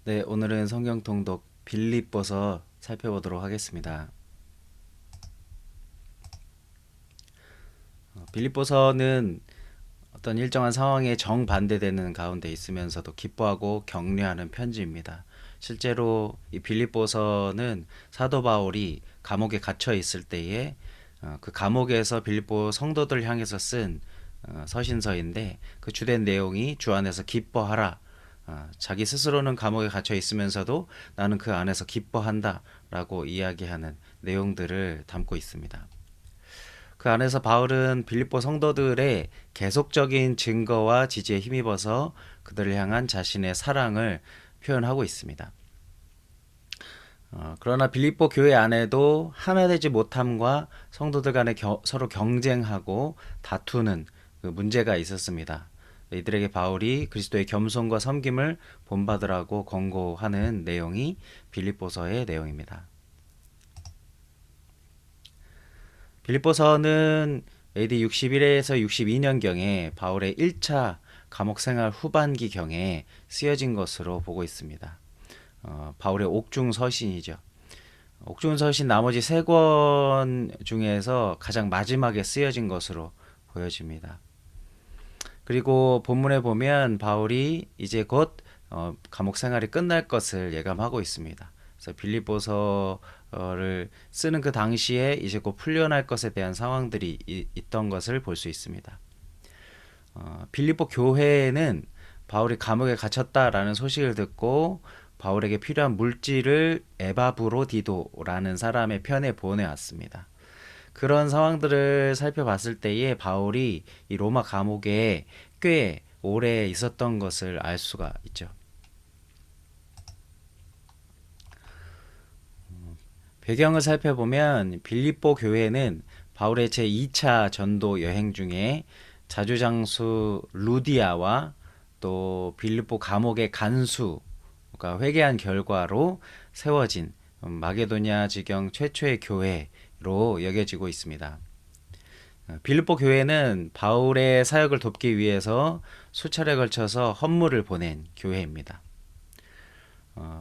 네, 오늘은 성경 통독 빌립보서 살펴보도록 하겠습니다. 빌립보서는 어떤 일정한 상황에 정반대되는 가운데 있으면서도 기뻐하고 격려하는 편지입니다. 실제로 이 빌립보서는 사도 바울이 감옥에 갇혀 있을 때에 그 감옥에서 빌립보 성도들 향해서 쓴 서신서인데, 그 주된 내용이 주 안에서 기뻐하라. 자기 스스로는 감옥에 갇혀 있으면서도 나는 그 안에서 기뻐한다 라고 이야기하는 내용들을 담고 있습니다. 그 안에서 바울은 빌립보 성도들의 계속적인 증거와 지지에 힘입어서 그들을 향한 자신의 사랑을 표현하고 있습니다. 그러나 빌립보 교회 안에도 하나 되지 못함과 성도들 간에 서로 경쟁하고 다투는 그 문제가 있었습니다. 이들에게 바울이 그리스도의 겸손과 섬김을 본받으라고 권고하는 내용이 빌립보서의 내용입니다. 빌립보서는 AD 61에서 62년경에 바울의 1차 감옥 생활 후반기경에 쓰여진 것으로 보고 있습니다. 바울의 옥중 서신이죠. 옥중 서신 나머지 세 권 중에서 가장 마지막에 쓰여진 것으로 보여집니다. 그리고 본문에 보면 바울이 이제 곧 감옥 생활이 끝날 것을 예감하고 있습니다. 그래서 빌립보서를 쓰는 그 당시에 이제 곧 풀려날 것에 대한 상황들이 있던 것을 볼 수 있습니다. 빌립보 교회에는 바울이 감옥에 갇혔다라는 소식을 듣고 바울에게 필요한 물질을 에바브로디도라는 사람의 편에 보내왔습니다. 그런 상황들을 살펴봤을 때에 바울이 이 로마 감옥에 꽤 오래 있었던 것을 알 수가 있죠. 배경을 살펴보면 빌립보 교회는 바울의 제2차 전도 여행 중에 자주장수 루디아와 또 빌립보 감옥의 간수가 회개한 결과로 세워진 마게도냐 지경 최초의 교회로 여겨지고 있습니다. 빌립보 교회는 바울의 사역을 돕기 위해서 수차례 걸쳐서 헌물을 보낸 교회입니다.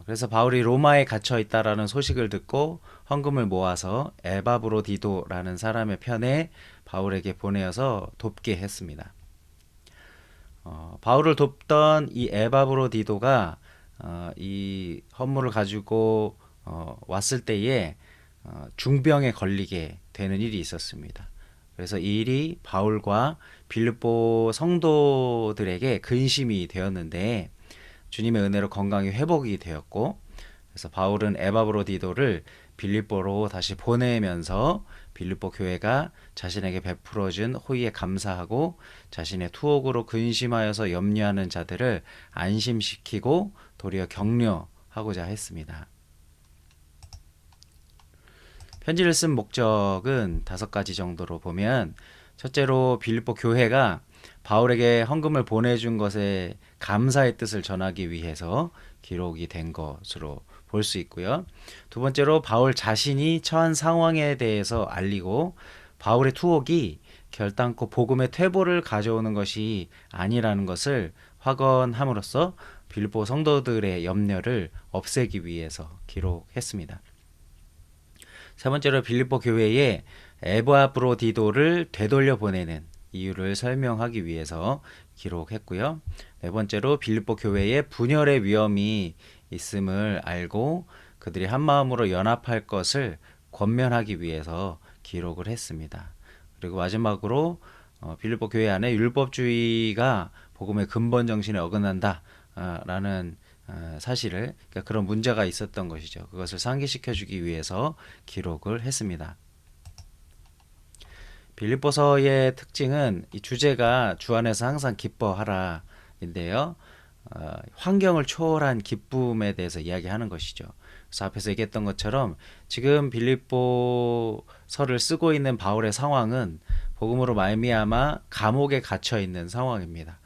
그래서 바울이 로마에 갇혀 있다라는 소식을 듣고 헌금을 모아서 에바브로디도라는 사람의 편에 바울에게 보내어서 돕게 했습니다. 바울을 돕던 이 에바브로디도가 이 헌물을 가지고 왔을 때에 중병에 걸리게 되는 일이 있었습니다. 그래서 이 일이 바울과 빌립보 성도들에게 근심이 되었는데 주님의 은혜로 건강이 회복이 되었고, 그래서 바울은 에바브로디도를 빌립보로 다시 보내면서 빌립보 교회가 자신에게 베풀어준 호의에 감사하고 자신의 투옥으로 근심하여서 염려하는 자들을 안심시키고 도리어 격려하고자 했습니다. 편지를 쓴 목적은 5가지 정도로 보면, 첫째로 빌립보 교회가 바울에게 헌금을 보내준 것에 감사의 뜻을 전하기 위해서 기록이 된 것으로 볼 수 있고요. 두 번째로 바울 자신이 처한 상황에 대해서 알리고 바울의 투옥이 결단코 복음의 퇴보를 가져오는 것이 아니라는 것을 확언함으로써 빌립보 성도들의 염려를 없애기 위해서 기록했습니다. 세 번째로 빌립보 교회에 에바브로디도를 되돌려 보내는 이유를 설명하기 위해서 기록했고요. 네 번째로 빌립보 교회에 분열의 위험이 있음을 알고 그들이 한마음으로 연합할 것을 권면하기 위해서 기록을 했습니다. 그리고 마지막으로 빌립보 교회 안에 율법주의가 복음의 근본 정신에 어긋난다 라는 사실을, 그러니까 그런 문제가 있었던 것이죠. 그것을 상기시켜 주기 위해서 기록을 했습니다. 빌립보서의 특징은 이 주제가 주 안에서 항상 기뻐하라 인데요. 환경을 초월한 기쁨에 대해서 이야기하는 것이죠. 그래서 앞에서 얘기했던 것처럼 지금 빌립보서를 쓰고 있는 바울의 상황은 복음으로 말미암아 감옥에 갇혀 있는 상황입니다.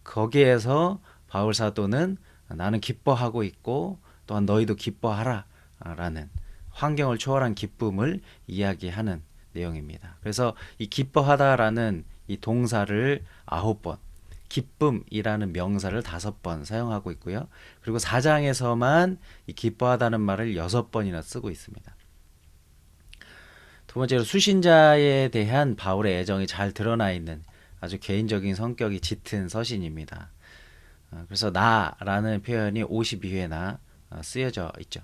거기에서 바울 사도는 나는 기뻐하고 있고 또한 너희도 기뻐하라 라는 환경을 초월한 기쁨을 이야기하는 내용입니다. 그래서 이 기뻐하다라는 이 동사를 9번, 기쁨이라는 명사를 5번 사용하고 있고요. 그리고 4장에서만 이 기뻐하다는 말을 6번이나 쓰고 있습니다. 두 번째로 수신자에 대한 바울의 애정이 잘 드러나 있는 아주 개인적인 성격이 짙은 서신입니다. 그래서 나라는 표현이 52회나 쓰여져 있죠.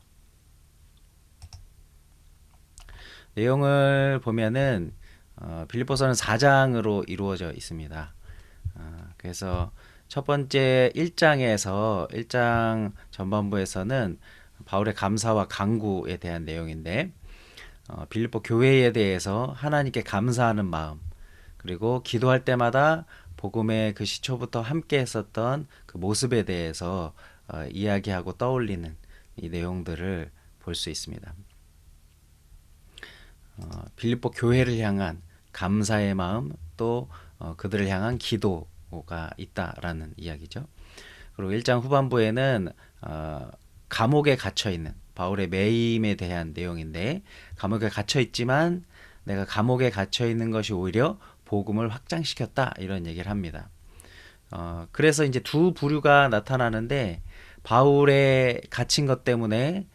내용을 보면은 빌립보서는 4장으로 이루어져 있습니다. 그래서 첫 번째 1장 전반부에서는 바울의 감사와 간구에 대한 내용인데 빌립보 교회에 대해서 하나님께 감사하는 마음, 그리고 기도할 때마다 복음의 그 시초부터 함께 했었던 그 모습에 대해서 이야기하고 떠올리는 이 내용들을 볼 수 있습니다. 빌립보 교회를 향한 감사의 마음, 또 그들을 향한 기도가 있다라는 이야기죠. 그리고 1장 후반부에는 감옥에 갇혀 있는 바울의 매임에 대한 내용인데, 감옥에 갇혀 있지만 내가 감옥에 갇혀 있는 것이 오히려 복음을 확장시켰다, 이런 얘기를 합니다. 그래서 이제 두 부류가 나타나는데, 바울의 갇힌 것 때문에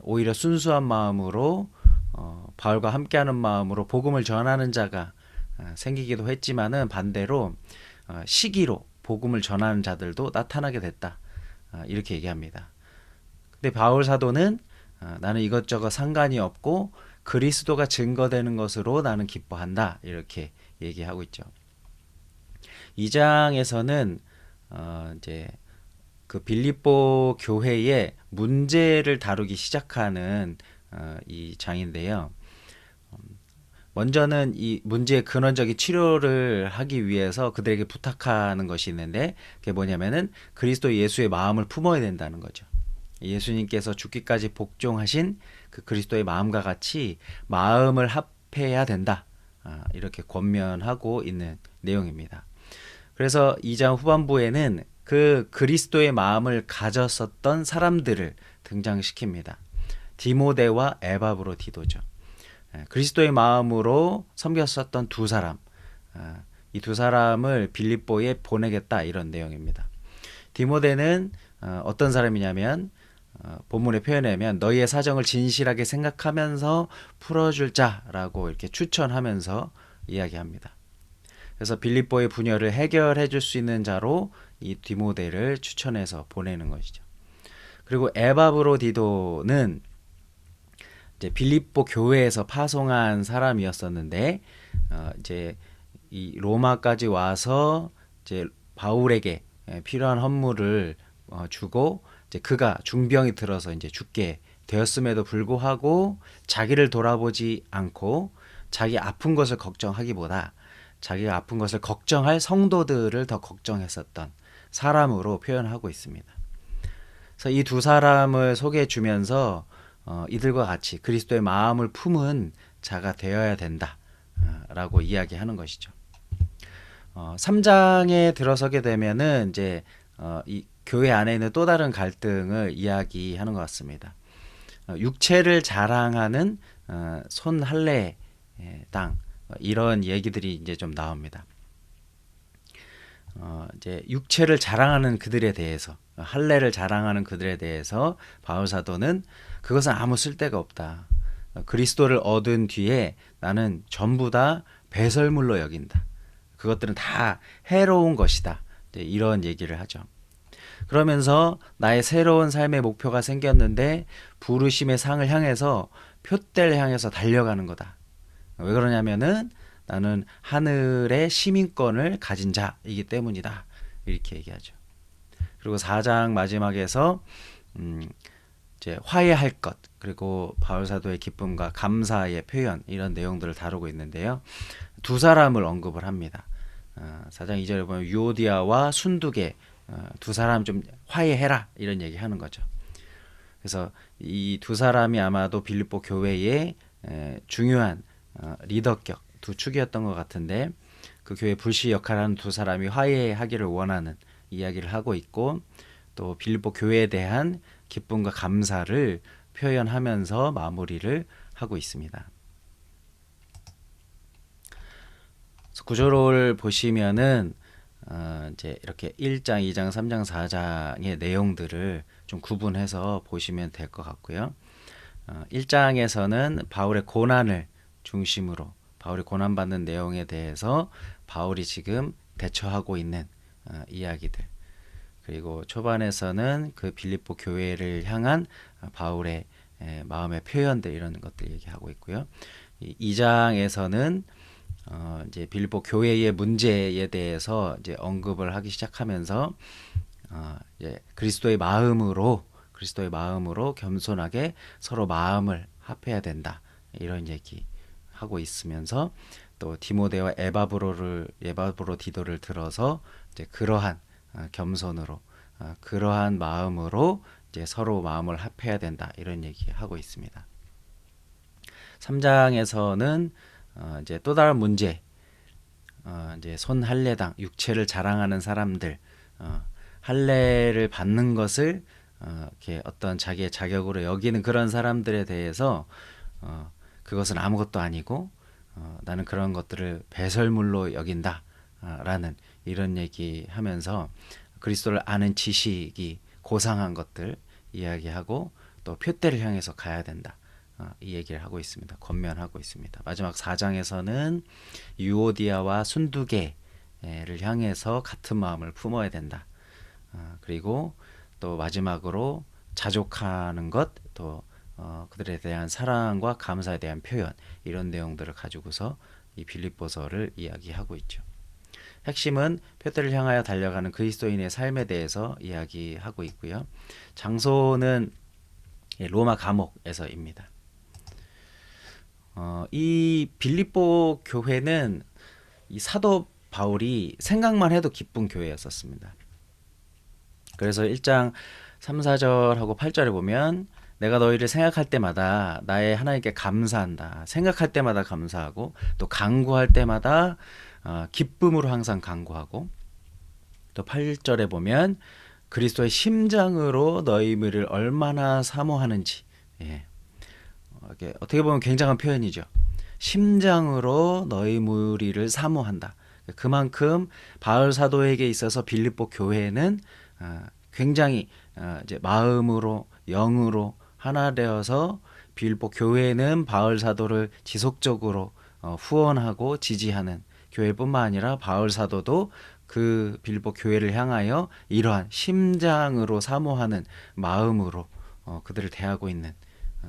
오히려 순수한 마음으로 바울과 함께하는 마음으로 복음을 전하는 자가 생기기도 했지만은, 반대로 시기로 복음을 전하는 자들도 나타나게 됐다, 이렇게 얘기합니다. 근데 바울 사도는 나는 이것저것 상관이 없고 그리스도가 증거되는 것으로 나는 기뻐한다, 이렇게 얘기하고 있죠. 2장에서는 이제 그 빌립보 교회의 문제를 다루기 시작하는 이 장인데요. 먼저는 이 문제의 근원적인 치료를 하기 위해서 그들에게 부탁하는 것이 있는데, 그게 뭐냐면은 그리스도 예수의 마음을 품어야 된다는 거죠. 예수님께서 죽기까지 복종하신 그 그리스도의 마음과 같이 마음을 합해야 된다, 이렇게 권면하고 있는 내용입니다. 그래서 2장 후반부에는 그 그리스도의 마음을 가졌었던 사람들을 등장시킵니다. 디모데와 에바브로디도죠. 그리스도의 마음으로 섬겼었던 두 사람, 이 두 사람을 빌립보에 보내겠다, 이런 내용입니다. 디모데는 어떤 사람이냐면, 본문의 표현에 의하면 너희의 사정을 진실하게 생각하면서 풀어줄 자라고 이렇게 추천하면서 이야기합니다. 그래서 빌립보의 분열을 해결해 줄 수 있는 자로 이 디모데를 추천해서 보내는 것이죠. 그리고 에바브로디도는 이제 빌립보 교회에서 파송한 사람이었었는데, 이제 이 로마까지 와서 이제 바울에게 필요한 헌물을 주고, 이제 그가 중병이 들어서 이제 죽게 되었음에도 불구하고 자기를 돌아보지 않고 자기 아픈 것을 걱정하기보다 자기가 아픈 것을 걱정할 성도들을 더 걱정했었던 사람으로 표현하고 있습니다. 그래서 이 두 사람을 소개해 주면서 이들과 같이 그리스도의 마음을 품은 자가 되어야 된다, 라고 이야기하는 것이죠. 3장에 들어서게 되면은 이제 이 교회 안에 있는 또 다른 갈등을 이야기하는 것 같습니다. 육체를 자랑하는 손 할례 당, 이런 얘기들이 이제 좀 나옵니다. 이제 육체를 자랑하는 그들에 대해서, 할례를 자랑하는 그들에 대해서 바울 사도는 그것은 아무 쓸데가 없다. 그리스도를 얻은 뒤에 나는 전부 다 배설물로 여긴다. 그것들은 다 해로운 것이다, 이런 얘기를 하죠. 그러면서 나의 새로운 삶의 목표가 생겼는데 부르심의 상을 향해서, 표대를 향해서 달려가는 거다. 왜 그러냐면은 나는 하늘의 시민권을 가진 자이기 때문이다, 이렇게 얘기하죠. 그리고 4장 마지막에서 이제 화해할 것, 그리고 바울 사도의 기쁨과 감사의 표현, 이런 내용들을 다루고 있는데요. 두 사람을 언급을 합니다. 4장 2절에 보면 유오디아와 순두계 두 사람 좀 화해해라, 이런 얘기 하는 거죠. 그래서 이 두 사람이 아마도 빌립보 교회의 중요한 리더격 두 축이었던 것 같은데, 그 교회 불씨 역할을 하는 두 사람이 화해하기를 원하는 이야기를 하고 있고, 또 빌립보 교회에 대한 기쁨과 감사를 표현하면서 마무리를 하고 있습니다. 구조를 보시면은 이제 이렇게 1장, 2장, 3장, 4장의 내용들을 좀 구분해서 보시면 될 것 같고요. 1장에서는 바울의 고난을 중심으로 바울이 고난받는 내용에 대해서 바울이 지금 대처하고 있는 이야기들, 그리고 초반에서는 그 빌립보 교회를 향한 바울의 마음의 표현들, 이런 것들 얘기하고 있고요. 2장에서는 이제 빌립보 교회의 문제에 대해서 이제 언급을 하기 시작하면서 이제 그리스도의 마음으로 겸손하게 서로 마음을 합해야 된다, 이런 얘기 하고 있으면서 또 디모데와 에바브로 디도를 들어서 이제 그러한 겸손으로 그러한 마음으로 이제 서로 마음을 합해야 된다, 이런 얘기하고 있습니다. 3장에서는 이제 또 다른 문제, 이제 손 할례당, 육체를 자랑하는 사람들, 할례를 받는 것을 이렇게 어떤 자기의 자격으로 여기는 그런 사람들에 대해서 그것은 아무것도 아니고 나는 그런 것들을 배설물로 여긴다 라는 이런 얘기하면서 그리스도를 아는 지식이 고상한 것들 이야기하고 또 표대를 향해서 가야 된다, 이 얘기를 하고 있습니다. 권면하고 있습니다. 마지막 4장에서는 유오디아와 순두계를 향해서 같은 마음을 품어야 된다. 그리고 또 마지막으로 자족하는 것, 또 그들에 대한 사랑과 감사에 대한 표현, 이런 내용들을 가지고서 이 빌립보서를 이야기하고 있죠. 핵심은 표대를 향하여 달려가는 그리스도인의 삶에 대해서 이야기하고 있고요. 장소는 로마 감옥에서입니다. 이 빌립보 교회는 이 사도 바울이 생각만 해도 기쁜 교회였었습니다. 그래서 1장 3, 4절하고 8절에 보면 내가 너희를 생각할 때마다 나의 하나님께 감사한다. 생각할 때마다 감사하고 또 간구할 때마다 기쁨으로 항상 간구하고, 또 8절에 보면 그리스도의 심장으로 너희 무리를 얼마나 사모하는지, 어떻게 보면 굉장한 표현이죠. 심장으로 너희 무리를 사모한다. 그만큼 바울 사도에게 있어서 빌립보 교회는 굉장히 이제 마음으로 영으로 하나 되어서 빌립보 교회는 바울 사도를 지속적으로 후원하고 지지하는 교회뿐만 아니라 바울 사도도 그 빌립보 교회를 향하여 이러한 심장으로 사모하는 마음으로 그들을 대하고 있는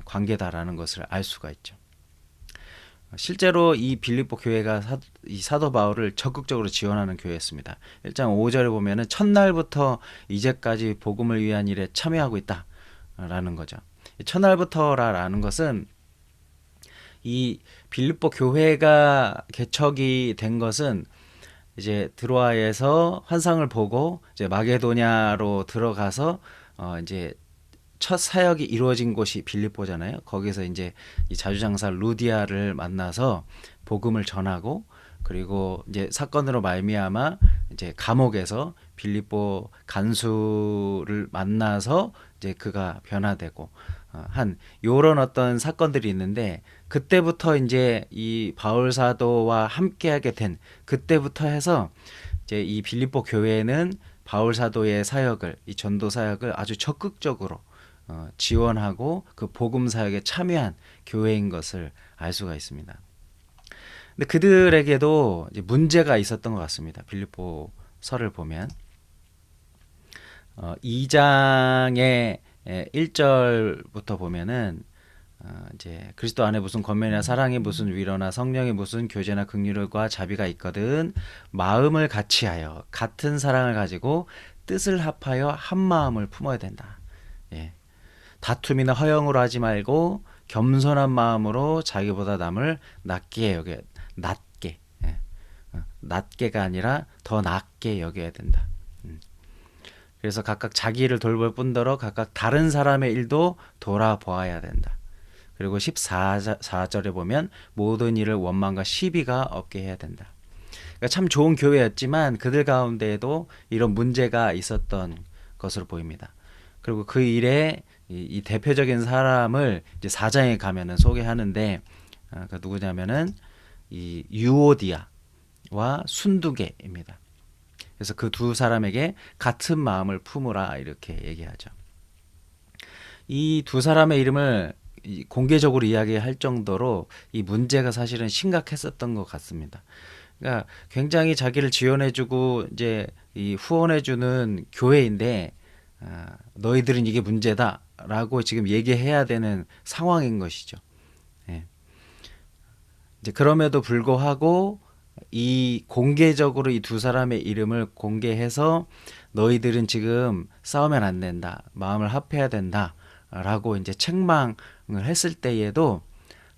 관계다라는 것을 알 수가 있죠. 실제로 이 빌립보 교회가 이 사도 바울을 적극적으로 지원하는 교회였습니다. 1장 5절에 보면은 첫날부터 이제까지 복음을 위한 일에 참여하고 있다라는 거죠. 첫날부터라는 것은 이 빌립보 교회가 개척이 된 것은 이제 드로아에서 환상을 보고 이제 마게도냐로 들어가서 이제 첫 사역이 이루어진 곳이 빌립보잖아요. 거기서 이제 이 자주장사 루디아를 만나서 복음을 전하고, 그리고 이제 사건으로 말미암아 이제 감옥에서 빌립보 간수를 만나서 이제 그가 변화되고 한 요런 어떤 사건들이 있는데, 그때부터 이제 이 바울 사도와 함께하게 된 그때부터 해서 이제 이 빌립보 교회는 바울 사도의 사역을, 이 전도 사역을 아주 적극적으로 지원하고 그 복음 사역에 참여한 교회인 것을 알 수가 있습니다. 근데 그들에게도 이제 문제가 있었던 것 같습니다. 빌립보서를 보면 2장의 1절부터 보면은 이제 그리스도 안에 무슨 권면이나 사랑이 무슨 위로나 성령이 무슨 교제나 긍휼과 자비가 있거든 마음을 같이하여 같은 사랑을 가지고 뜻을 합하여 한 마음을 품어야 된다. 다툼이나 허영으로 하지 말고 겸손한 마음으로 자기보다 남을 낮게 여겨, 낮게가 아니라 더 낮게 여겨야 된다. 그래서 각각 자기를 돌볼 뿐더러 각각 다른 사람의 일도 돌아보아야 된다. 그리고 14절에 보면 모든 일을 원망과 시비가 없게 해야 된다. 그러니까 참 좋은 교회였지만 그들 가운데에도 이런 문제가 있었던 것으로 보입니다. 그리고 그 일에 이 대표적인 사람을 이제 4장에 가면은 소개하는데, 그 누구냐면은 이 유오디아와 순두계입니다. 그래서 그 두 사람에게 같은 마음을 품으라 이렇게 얘기하죠. 이 두 사람의 이름을 공개적으로 이야기할 정도로 이 문제가 사실은 심각했었던 것 같습니다. 그러니까 굉장히 자기를 지원해주고 이제 이 후원해주는 교회인데 너희들은 이게 문제다라고 지금 얘기해야 되는 상황인 것이죠. 예. 이제 그럼에도 불구하고 이 공개적으로 이 두 사람의 이름을 공개해서 너희들은 지금 싸우면 안 된다, 마음을 합해야 된다라고 이제 책망을 했을 때에도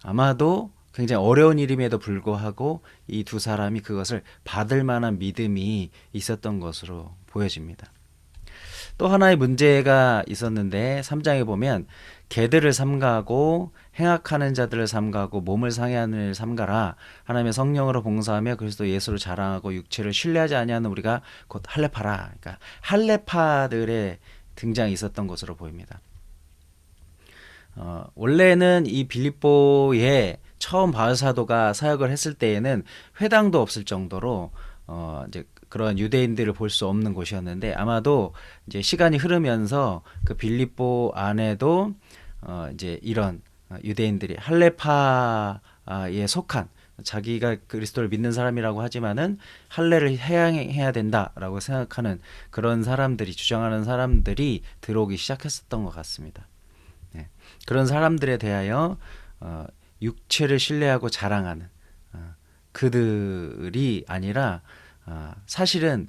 아마도 굉장히 어려운 일임에도 불구하고 이 두 사람이 그것을 받을 만한 믿음이 있었던 것으로 보여집니다. 또 하나의 문제가 있었는데 3장에 보면 개들을 삼가고 행악하는 자들을 삼가고 몸을 상해하는 일을 삼가라. 하나님의 성령으로 봉사하며 그리스도 예수를 자랑하고 육체를 신뢰하지 아니하는 우리가 곧 할례파라. 그러니까 할례파들의 등장이 있었던 것으로 보입니다. 원래는 이 빌립보에 처음 바울 사도가 사역을 했을 때에는 회당도 없을 정도로 이제 그런 유대인들을 볼 수 없는 곳이었는데 아마도 이제 시간이 흐르면서 그 빌립보 안에도 이제 이런 유대인들이 할례파에 속한 자기가 그리스도를 믿는 사람이라고 하지만은 할례를 해야 된다라고 생각하는 그런 사람들이 주장하는 사람들이 들어오기 시작했었던 것 같습니다. 네. 그런 사람들에 대하여 육체를 신뢰하고 자랑하는 그들이 아니라 사실은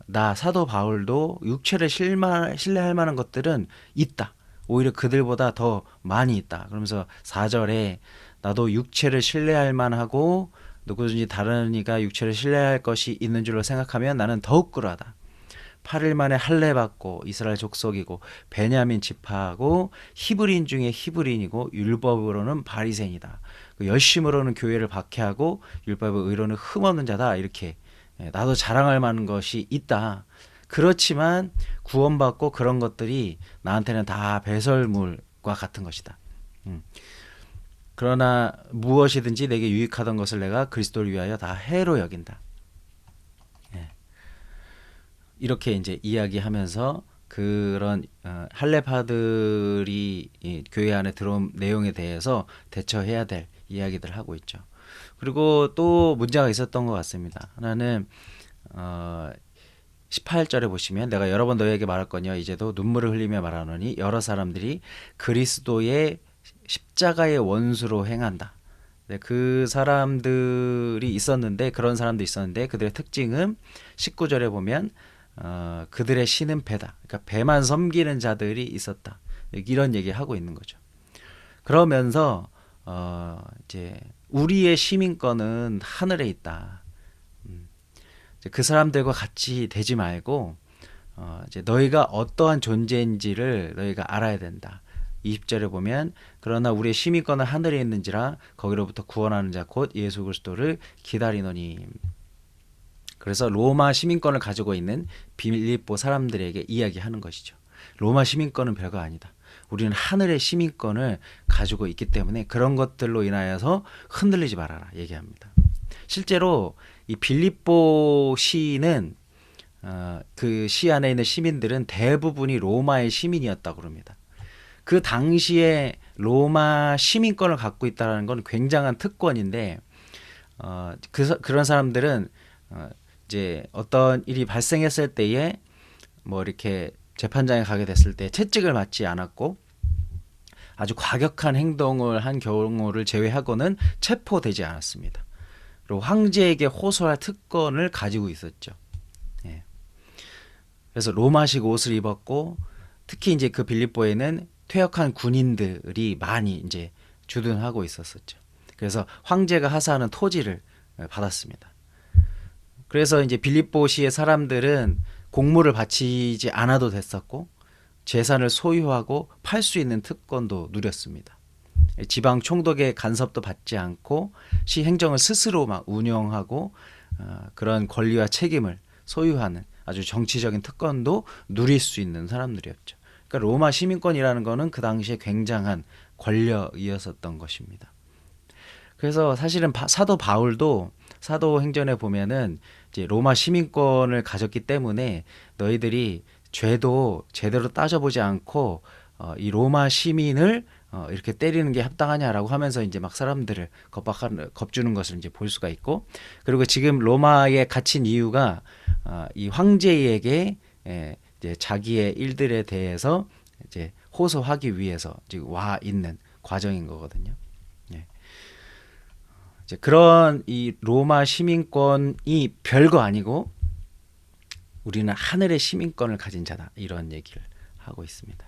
나 사도 바울도 육체를 신뢰할 만한 것들은 있다. 오히려 그들보다 더 많이 있다. 그러면서 4절에 나도 육체를 신뢰할 만하고 누구든지 다른 이가 육체를 신뢰할 것이 있는 줄로 생각하면 나는 더욱 그러하다. 8일 만에 할례 받고 이스라엘 족속이고 베냐민 지파하고 히브리인 중에 히브리인이고 율법으로는 바리새인이다. 열심으로는 교회를 박해하고 율법의 의로는 흠없는 자다. 이렇게 나도 자랑할 만한 것이 있다. 그렇지만 구원받고 그런 것들이 나한테는 다 배설물과 같은 것이다. 그러나 무엇이든지 내게 유익하던 것을 내가 그리스도를 위하여 다 해로 여긴다. 이렇게 이제 이야기하면서 그런 할례파들이 교회 안에 들어온 내용에 대해서 대처해야 될 이야기들을 하고 있죠. 그리고 또 문제가 있었던 것 같습니다. 하나는 18절에 보시면 내가 여러 번 너희에게 말할거니와 이제도 눈물을 흘리며 말하노니 여러 사람들이 그리스도의 십자가의 원수로 행한다. 네, 그 사람들이 있었는데 그런 사람도 있었는데 그들의 특징은 19절에 보면 그들의 신은 배다. 그러니까 배만 섬기는 자들이 있었다. 이런 얘기하고 있는 거죠. 그러면서 이제 우리의 시민권은 하늘에 있다. 그 사람들과 같이 되지 말고 이제 너희가 어떠한 존재인지를 너희가 알아야 된다. 20절에 보면 그러나 우리의 시민권은 하늘에 있는지라 거기로부터 구원하는 자 곧 예수 그리스도를 기다리노니. 그래서 로마 시민권을 가지고 있는 빌립보 사람들에게 이야기하는 것이죠. 로마 시민권은 별거 아니다. 우리는 하늘의 시민권을 가지고 있기 때문에 그런 것들로 인하여서 흔들리지 말아라 얘기합니다. 실제로 이 빌립보 시는 그 시 안에 있는 시민들은 대부분이 로마의 시민이었다고 합니다. 그 당시에 로마 시민권을 갖고 있다는 건 굉장한 특권인데 그런 사람들은 이제 어떤 일이 발생했을 때에 뭐 이렇게 재판장에 가게 됐을 때 채찍을 맞지 않았고 아주 과격한 행동을 한 경우를 제외하고는 체포되지 않았습니다. 그리고 황제에게 호소할 특권을 가지고 있었죠. 예. 그래서 로마식 옷을 입었고 특히 이제 그 빌립보에는 퇴역한 군인들이 많이 이제 주둔하고 있었었죠. 그래서 황제가 하사하는 토지를 받았습니다. 그래서 이제 빌립보시의 사람들은 공물을 바치지 않아도 됐었고 재산을 소유하고 팔 수 있는 특권도 누렸습니다. 지방 총독의 간섭도 받지 않고 시 행정을 스스로 막 운영하고 그런 권리와 책임을 소유하는 아주 정치적인 특권도 누릴 수 있는 사람들이었죠. 그러니까 로마 시민권이라는 거는 그 당시에 굉장한 권력이었었던 것입니다. 그래서 사실은 사도 바울도 사도행전에 보면은 이제 로마 시민권을 가졌기 때문에 너희들이 죄도 제대로 따져보지 않고 이 로마 시민을 이렇게 때리는 게 합당하냐라고 하면서 이제 막 사람들을 겁주는 것을 이제 볼 수가 있고, 그리고 지금 로마에 갇힌 이유가 이 황제에게 이제 자기의 일들에 대해서 이제 호소하기 위해서 지금 와 있는 과정인 거거든요. 예. 이제 그런 이 로마 시민권이 별거 아니고 우리는 하늘의 시민권을 가진 자다, 이런 얘기를 하고 있습니다.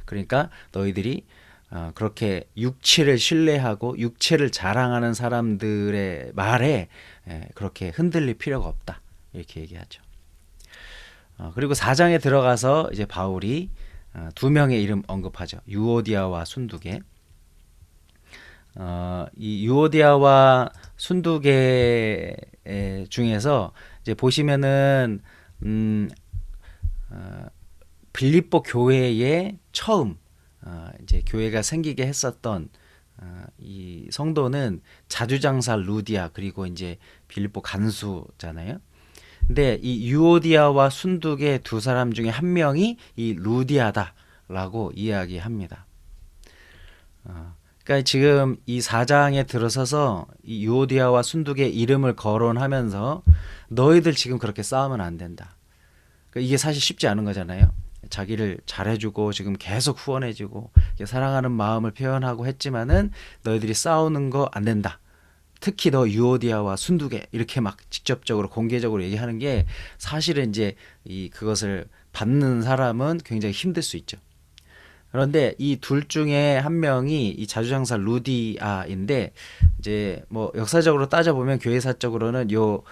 그러니까 너희들이 그렇게 육체를 신뢰하고 육체를 자랑하는 사람들의 말에 그렇게 흔들릴 필요가 없다, 이렇게 얘기하죠. 그리고 4장에 들어가서 이제 바울이 두 명의 이름 언급하죠. 유오디아와 순두계. 이 유오디아와 순두계 중에서 이제 보시면은 빌립보 교회에 처음 이제 교회가 생기게 했었던 이 성도는 자주장사 루디아, 그리고 이제 빌립보 간수잖아요. 근데 이 유오디아와 순두계 두 사람 중에 한 명이 이 루디아다라고 이야기합니다. 그러니까 지금 이 4장에 들어서서 이 유오디아와 순두계 이름을 거론하면서 너희들 지금 그렇게 싸우면 안 된다. 그러니까 이게 사실 쉽지 않은 거잖아요. 자기를 잘해주고 지금 계속 후원해주고 사랑하는 마음을 표현하고 했지만은 너희들이 싸우는 거 안 된다. 특히 너 유오디아와 순두계 이렇게 막 직접적으로 공개적으로 얘기하는 게 사실은 이제 그것을 받는 사람은 굉장히 힘들 수 있죠. 그런데 이 둘 중에 한 명이 이 자주장사 루디아인데, 이제 뭐 역사적으로 따져보면 교회사적으로는 요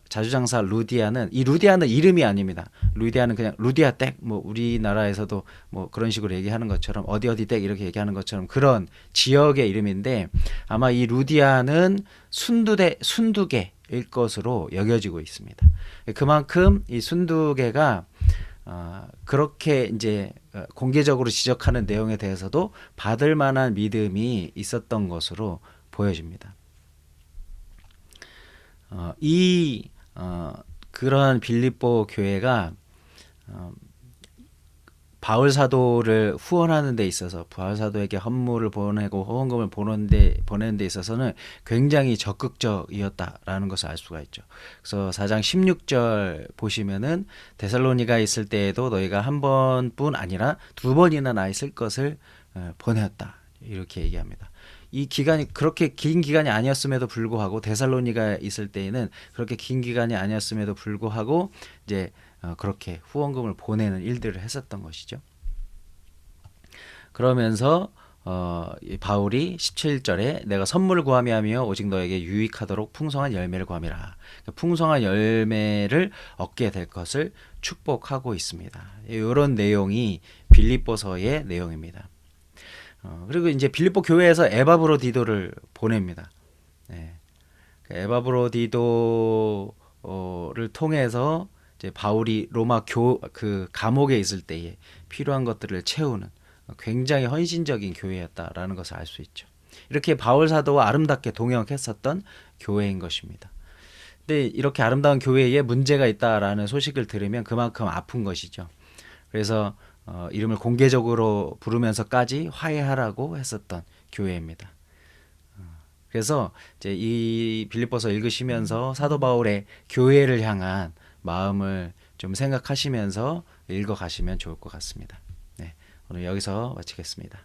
자주장사 루디아는, 이 루디아는 이름이 아닙니다. 루디아는 그냥 루디아 댁, 뭐 우리나라에서도 뭐 그런 식으로 얘기하는 것처럼 어디 어디 댁 이렇게 얘기하는 것처럼 그런 지역의 이름인데, 아마 이 루디아는 순두계일 것으로 여겨지고 있습니다. 그만큼 이 순두계가 그렇게 이제 공개적으로 지적하는 내용에 대해서도 받을 만한 믿음이 있었던 것으로 보여집니다. 그런 빌립보 교회가 바울 사도를 후원하는 데 있어서, 바울 사도에게 헌물을 보내고 후원금을 보내는 데 있어서는 굉장히 적극적이었다라는 것을 알 수가 있죠. 그래서 4장 16절 보시면은 데살로니가에 있을 때에도 너희가 한 번뿐 아니라 두 번이나 나 있을 것을 보내었다, 이렇게 얘기합니다. 이 기간이 그렇게 긴 기간이 아니었음에도 불구하고, 데살로니가에 있을 때에는 그렇게 긴 기간이 아니었음에도 불구하고 이제 그렇게 후원금을 보내는 일들을 했었던 것이죠. 그러면서 바울이 17절에 내가 선물을 구함이 하며 오직 너에게 유익하도록 풍성한 열매를 구함이라. 풍성한 열매를 얻게 될 것을 축복하고 있습니다. 이런 내용이 빌립보서의 내용입니다. 그리고 이제 빌립보 교회에서 에바브로디도를 보냅니다. 네. 에바브로디도를 통해서 이제 바울이 로마 감옥에 있을 때에 필요한 것들을 채우는 굉장히 헌신적인 교회였다라는 것을 알 수 있죠. 이렇게 바울 사도와 아름답게 동역했었던 교회인 것입니다. 근데 이렇게 아름다운 교회에 문제가 있다라는 소식을 들으면 그만큼 아픈 것이죠. 그래서 이름을 공개적으로 부르면서까지 화해하라고 했었던 교회입니다. 그래서 이제 이 빌립보서 읽으시면서 사도 바울의 교회를 향한 마음을 좀 생각하시면서 읽어가시면 좋을 것 같습니다. 네, 오늘 여기서 마치겠습니다.